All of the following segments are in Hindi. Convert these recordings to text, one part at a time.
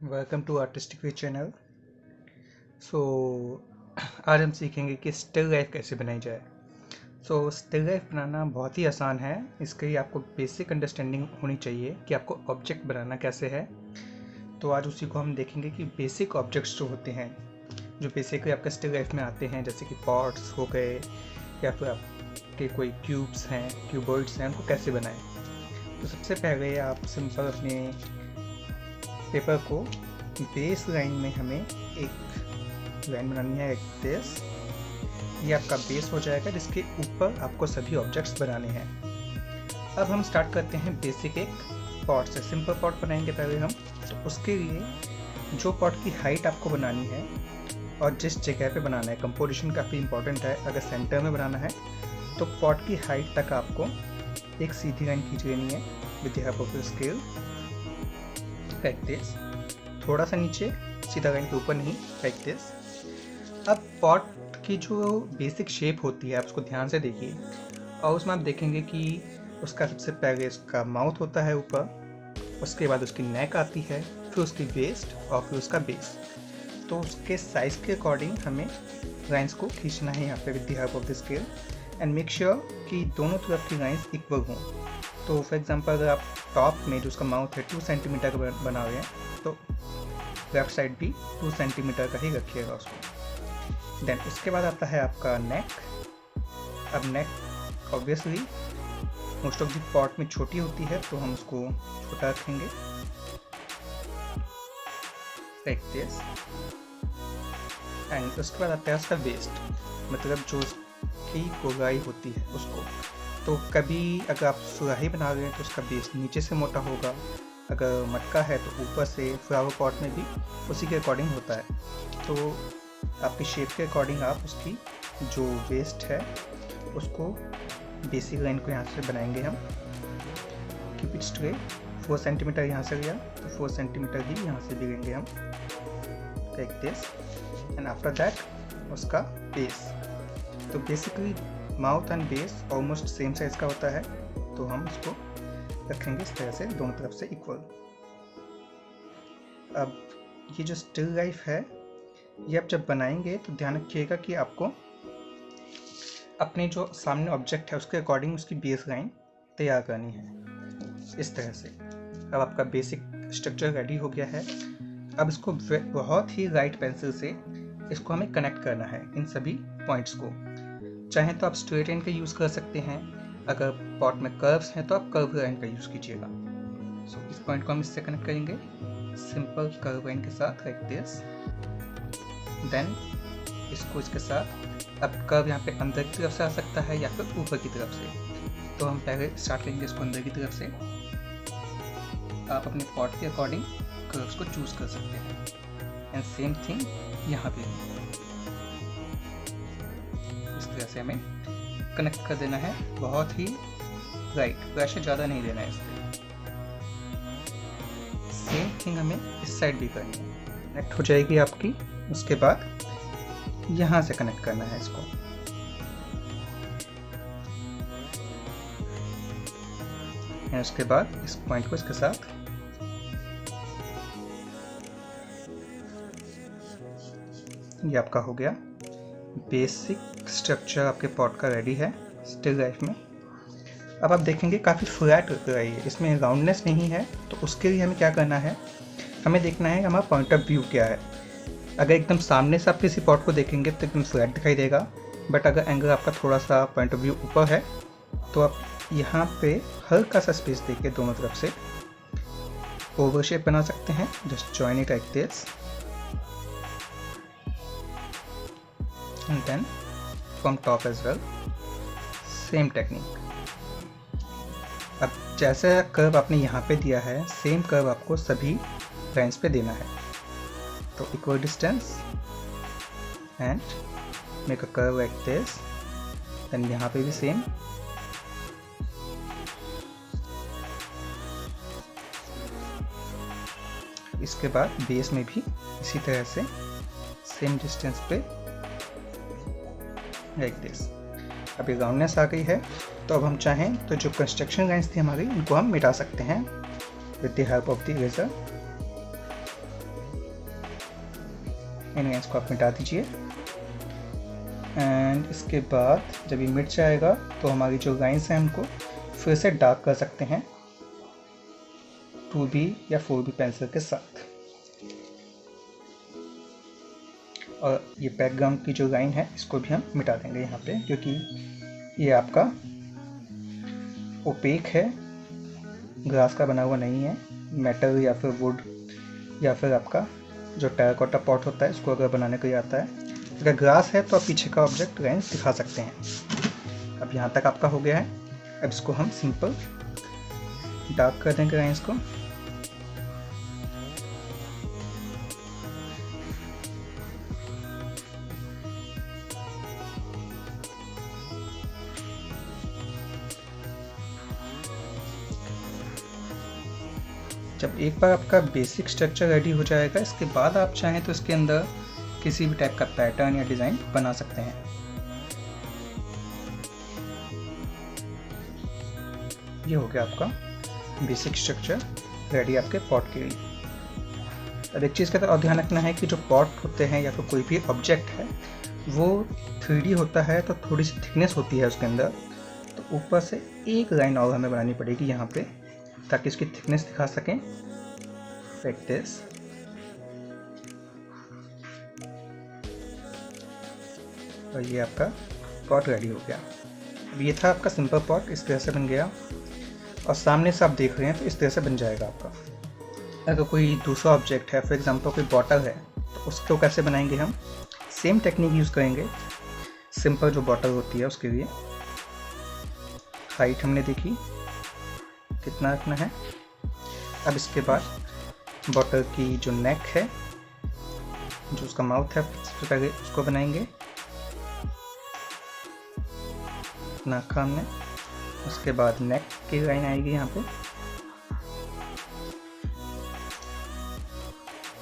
Welcome to Artistic Way channel. So आज हम सीखेंगे कि स्टिल लाइफ कैसे बनाई जाए। स्टिल लाइफ बनाना बहुत ही आसान है। इसके लिए आपको बेसिक अंडरस्टैंडिंग होनी चाहिए कि आपको ऑब्जेक्ट बनाना कैसे है। तो आज उसी को हम देखेंगे कि बेसिक ऑब्जेक्ट्स जो होते हैं, जो बेसिकली आपके स्टिल लाइफ में आते हैं, जैसे कि पॉट्स हो गए या फिर आपके कोई क्यूब्स हैं, क्यूबॉइड्स हैं, उनको कैसे बनाएं। तो सबसे पहले आप सिंपल अपने पेपर को बेस लाइन में हमें एक लाइन बनानी है, एक बेस। ये आपका बेस हो जाएगा जिसके ऊपर आपको सभी ऑब्जेक्ट्स बनाने हैं। अब हम स्टार्ट करते हैं बेसिक एक पॉट से। सिंपल पॉट बनाएंगे पहले हम। तो उसके लिए जो पॉट की हाइट आपको बनानी है और जिस जगह पे बनाना है, कंपोजिशन काफ़ी इंपॉर्टेंट है। अगर सेंटर में बनाना है तो पॉट की हाइट तक आपको एक सीधी लाइन खींच लेनी है with the help of the scale, like this. थोड़ा सा नीचे, सीधा लाइन के ऊपर नहीं, लाइक दिस। अब पॉट की जो बेसिक शेप होती है आप उसको ध्यान से देखिए, और उसमें आप देखेंगे कि उसका सबसे पहले उसका माउथ होता है ऊपर, उसके बाद उसकी नेक आती है, फिर उसकी वेस्ट और फिर उसका बेस। तो उसके साइज़ के अकॉर्डिंग हमें लाइन्स को खींचना है यहाँ पे with the help of the scale, and make sure कि दोनों तरफ की लाइन्स इक्वल हों। तो फॉर एग्जांपल अगर आप टॉप में जो उसका माउथ है 2 सेंटीमीटर का बना हुए हैं, तो लेफ्ट साइड भी 2 सेंटीमीटर का ही रखिएगा उसको। देन उसके बाद आता है आपका नेक। अब neck obviously most of the pot में छोटी होती है, तो हम उसको छोटा रखेंगे, लाइक दिस। एंड उसके बाद आता है उसका वेस्ट, मतलब जो उसकी गोलाई होती है उसको। तो कभी अगर आप सुराही बना रहे हैं तो उसका बेस नीचे से मोटा होगा, अगर मटका है तो ऊपर से। फ्लावर पॉट में भी उसी के अकॉर्डिंग होता है। तो आपकी शेप के अकॉर्डिंग आप उसकी जो वेस्ट है उसको, बेसिक लाइन को यहाँ से बनाएंगे हम। Keep it straight. 4 सेंटीमीटर यहाँ से लिया तो 4 सेंटीमीटर ही यहाँ से भी लेंगे हम, like this. And after that उसका बेस। तो basically mouth and base almost same size का होता है, तो हम इसको रखेंगे इस तरह से दोनों तरफ से इक्वल। अब ये जो स्टिल लाइफ है, ये आप जब बनाएंगे तो ध्यान रखिएगा कि आपको अपने जो सामने ऑब्जेक्ट है उसके अकॉर्डिंग उसकी बेस लाइन तैयार करनी है, इस तरह से। अब आपका बेसिक स्ट्रक्चर रेडी हो गया है। अब इसको बहुत ही लाइट पेंसिल से इसको हमें कनेक्ट करना है, इन सभी पॉइंट्स को। चाहे तो आप स्ट्रेट लाइन का यूज़ कर सकते हैं, अगर पॉट में कर्व्स हैं तो आप कर्व लाइन का यूज़ कीजिएगा। इस पॉइंट को हम इससे कनेक्ट करेंगे सिंपल कर्व लाइन के साथ, लाइक दिस। देन इसको इसके साथ, अब कर्व यहाँ पे अंदर की तरफ से आ सकता है या फिर ऊपर की तरफ से। तो हम पहले स्टार्ट करेंगे इसको अंदर की तरफ से। आप अपने पॉट के अकॉर्डिंग कर्व्स को चूज़ कर सकते हैं। एंड सेम थिंग यहाँ पे इस तरह से हमें कनेक्ट कर देना है, बहुत ही राइट, प्रेशर ज़्यादा नहीं देना है इस पर। सेम थिंग हमें इस साइड भी करनी है। कनेक्ट हो जाएगी आपकी, उसके बाद यहाँ से कनेक्ट करना है इसको। और उसके बाद इस पॉइंट को इसके साथ, ये आपका हो गया बेसिक स्ट्रक्चर। आपके पॉट का रेडी है स्टिल लाइफ में। अब आप देखेंगे काफ़ी फ्लैट रही है, इसमें राउंडनेस नहीं है। तो उसके लिए हमें क्या करना है, हमें देखना है हमारा पॉइंट ऑफ व्यू क्या है। अगर एकदम सामने से आप किसी पॉट को देखेंगे तो एकदम फ्लैट दिखाई देगा, बट अगर एंगल आपका थोड़ा सा पॉइंट ऑफ व्यू ऊपर है तो आप यहाँ पे हल्का सा स्पेस देके दोनों तरफ से ओवल शेप बना सकते हैं। Just join it like this and then from top as well, same technique। अब जैसा कर्व आपने यहाँ पे दिया है, सेम कर्व आपको सभी लाइन्स पे देना है। तो equal distance and make a curve like this. Then यहाँ पे भी सेम। इसके बाद बेस में भी इसी तरह से सेम डिस्टेंस पे, लाइक दिस। अभी राउंडनेस आ गई है, तो अब हम चाहें तो जो कंस्ट्रक्शन लाइन्स थी हमारी, इनको हम मिटा सकते हैं with the help of the eraser. In lines को आप मिटा दीजिए। एंड इसके बाद जब ये मिट जाएगा तो हमारी जो लाइन्स हैं उनको फिर से डार्क कर सकते हैं 2B या 4B पेंसिल के साथ। और ये बैकग्राउंड की जो लाइन है इसको भी हम मिटा देंगे यहाँ पे, क्योंकि ये आपका ओपेक है, ग्लास का बना हुआ नहीं है। मेटल या फिर वुड या फिर आपका जो टेराकोटा पॉट होता है इसको अगर बनाने को ही आता है, अगर ग्लास है तो आप पीछे का ऑब्जेक्ट लाइन्स दिखा सकते हैं। अब यहाँ तक आपका हो गया है। अब इसको हम सिंपल डार्क कर देंगे लाइन्स को। जब एक बार आपका बेसिक स्ट्रक्चर रेडी हो जाएगा, इसके बाद आप चाहें तो इसके अंदर किसी भी टाइप का पैटर्न या डिज़ाइन बना सकते हैं। ये हो गया आपका बेसिक स्ट्रक्चर रेडी आपके पॉट के लिए। अब एक चीज़ का तो और ध्यान रखना है कि जो पॉट होते हैं या फिर कोई भी ऑब्जेक्ट है वो 3D होता है, तो थोड़ी सी थिकनेस होती है उसके अंदर, तो ऊपर से एक लाइन और हमें बनानी पड़ेगी यहाँ पे, ताकि इसकी थिकनेस दिखा सकें, लाइक दिस। और ये आपका पॉट रेडी हो गया। अब ये था आपका सिंपल पॉट, इस तरह से बन गया। और सामने से आप देख रहे हैं तो इस तरह से बन जाएगा आपका। अगर कोई दूसरा ऑब्जेक्ट है, फॉर एग्जांपल कोई बॉटल है, तो उसको कैसे बनाएंगे हम? सेम टेक्निक यूज़ करेंगे। सिंपल जो बॉटल होती है उसके लिए हाइट हमने देखी कितना रखना है। अब इसके बाद बॉटल की जो नेक है, जो उसका माउथ है, सबसे पहले उसको बनाएंगे नाक हमने। उसके बाद नेक की लाइन आएगी यहाँ पे,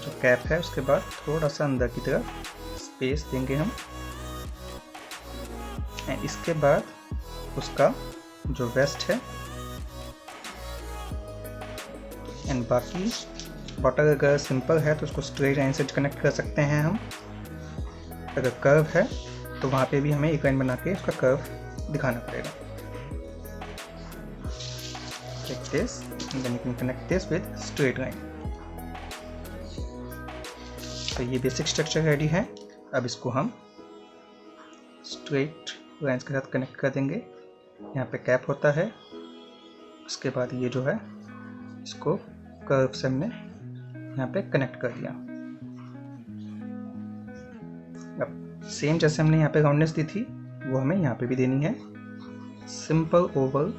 जो कैप है उसके बाद थोड़ा सा अंदर की तरफ स्पेस देंगे हम। एंड इसके बाद उसका जो वेस्ट है, एंड बाकी बॉटल अगर सिंपल है तो उसको स्ट्रेट लाइन से कनेक्ट कर सकते हैं हम। अगर कर्व है तो वहाँ पे भी हमें एक लाइन बना के उसका कर्व दिखाना पड़ेगा, like this, and then you can connect this with straight line। तो ये बेसिक स्ट्रक्चर रेडी है। अब इसको हम स्ट्रेट लाइन्स के साथ कनेक्ट कर देंगे। यहाँ पे कैप होता है, उसके बाद ये जो है इसको कर्व से हमने यहाँ पे कनेक्ट कर दिया। अब सेम जैसे हमने यहाँ पे राउंडनेस दी थी वो हमें यहाँ पे भी देनी है। सिंपल ओवल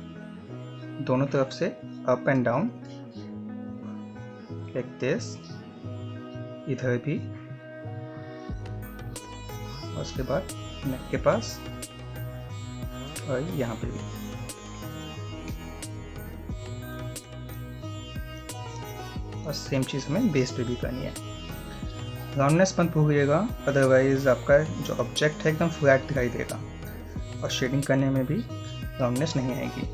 दोनों तरफ से up and down, like this, इधर भी, और उसके बाद नेक के पास और यहाँ पे भी। और सेम चीज़ हमें बेस पे भी करनी है। राउंडनेस मत भूलिएगा, अदरवाइज आपका जो ऑब्जेक्ट है एकदम फ्लैट दिखाई देगा और शेडिंग करने में भी राउंडनेस नहीं आएगी।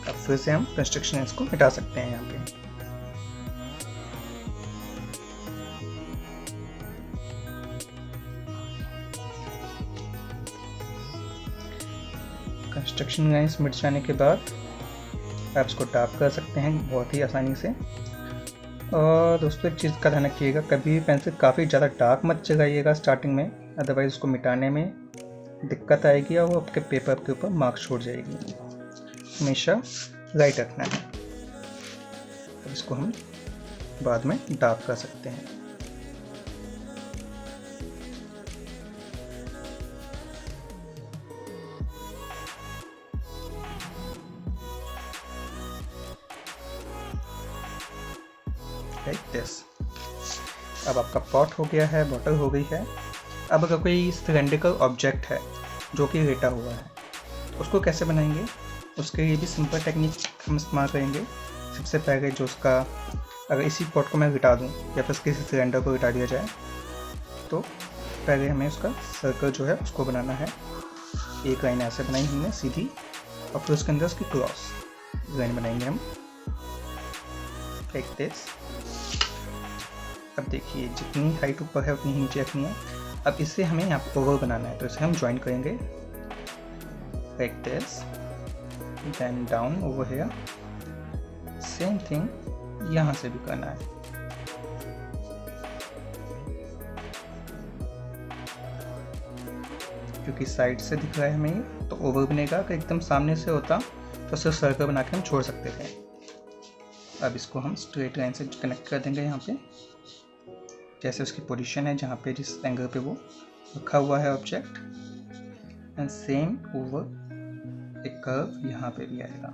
अब फिर से हम कंस्ट्रक्शन इसको मिटा सकते हैं यहाँ पे। कंस्ट्रक्शन लाइन्स मिट जाने के बाद आप इसको डार्क कर सकते हैं बहुत ही आसानी से। और दोस्तों एक चीज़ का ध्यान रखिएगा, कभी भी पेंसिल काफ़ी ज़्यादा डार्क मत जगाइएगा स्टार्टिंग में, अदरवाइज उसको मिटाने में दिक्कत आएगी और वो आपके पेपर के ऊपर मार्क छोड़ जाएगी। हमेशा लाइट रखना है। अब इसको हम बाद में डार्क कर सकते हैं। Like this. अब आपका पॉट हो गया है, बॉटल हो गई है। अब अगर कोई सिलेंड्रिकल ऑब्जेक्ट है जो कि लेटा हुआ है, उसको कैसे बनाएंगे? उसके लिए भी सिंपल टेक्निक हम इस्तेमाल करेंगे। सबसे पहले जो उसका, अगर इसी पॉट को मैं गिटा दूँ या फिर किसी सिलेंडर को गिटा दिया जाए, तो पहले हमें उसका सर्कल जो है उसको बनाना है। एक लाइन ऐसे बनाई हमने सीधी, और फिर उसके अंदर उसकी क्रॉस लाइन बनाएंगे हम, लाइक दिस। अब देखिए जितनी हाइट ऊपर है उतनी ही नीचे रखनी है। अब इससे हमें यहाँ पर ओवर बनाना है, तो इसे हम ज्वाइन करेंगे like this, then down over here. Same thing यहाँ से भी करना है। क्योंकि साइड से दिख रहा है हमें तो ओवर बनेगा, अगर एकदम सामने से होता तो सिर्फ सर्कल बना के हम छोड़ सकते थे। अब इसको हम स्ट्रेट लाइन से कनेक्ट कर देंगे यहाँ पे, जैसे उसकी पोजीशन है जहाँ पे जिस एंगल पे वो रखा हुआ है ऑब्जेक्ट। एंड सेम ओवर एक कर्व यहाँ पे भी आएगा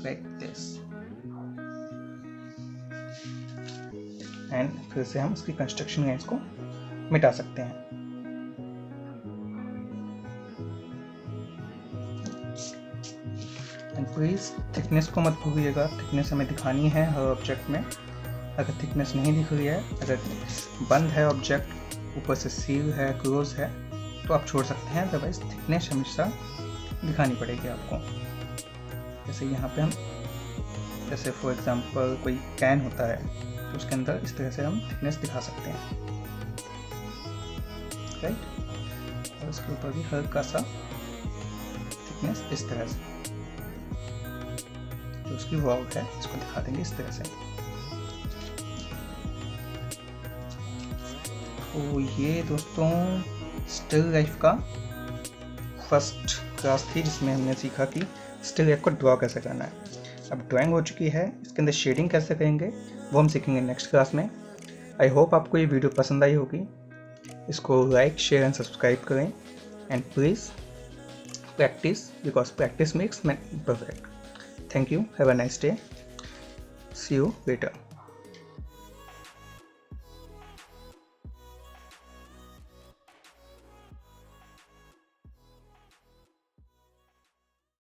लाइक दिस। एंड फिर से हम उसकी कंस्ट्रक्शन लाइन्स को मिटा सकते हैं। एंड प्लीज़ थिकनेस को मत भूलिएगा, थिकनेस हमें दिखानी है हर ऑब्जेक्ट में। अगर थिकनेस नहीं दिख रही है, अगर बंद है ऑब्जेक्ट, ऊपर से सील है, क्लोज है, तो आप छोड़ सकते हैं, अदरवाइज थिकनेस हमेशा दिखानी पड़ेगी आपको। जैसे यहाँ पे हम, जैसे फॉर एग्जांपल कोई कैन होता है तो उसके अंदर इस तरह से हम थिकनेस दिखा सकते हैं, राइट। और उसके ऊपर भी हल्का सा थिकनेस इस तरह से, जो उसकी वॉल है इसको दिखा देंगे इस तरह से। तो ये दोस्तों स्टिल लाइफ का फर्स्ट क्लास थी, जिसमें हमने सीखा कि स्टिल लाइफ को ड्रॉ कैसे करना है। अब ड्राइंग हो चुकी है, इसके अंदर शेडिंग कैसे करेंगे वो हम सीखेंगे नेक्स्ट क्लास में। आई होप आपको ये वीडियो पसंद आई होगी। इसको लाइक, शेयर एंड सब्सक्राइब करें। And please practice, because practice makes man perfect. Thank you. Have a nice day. See you later.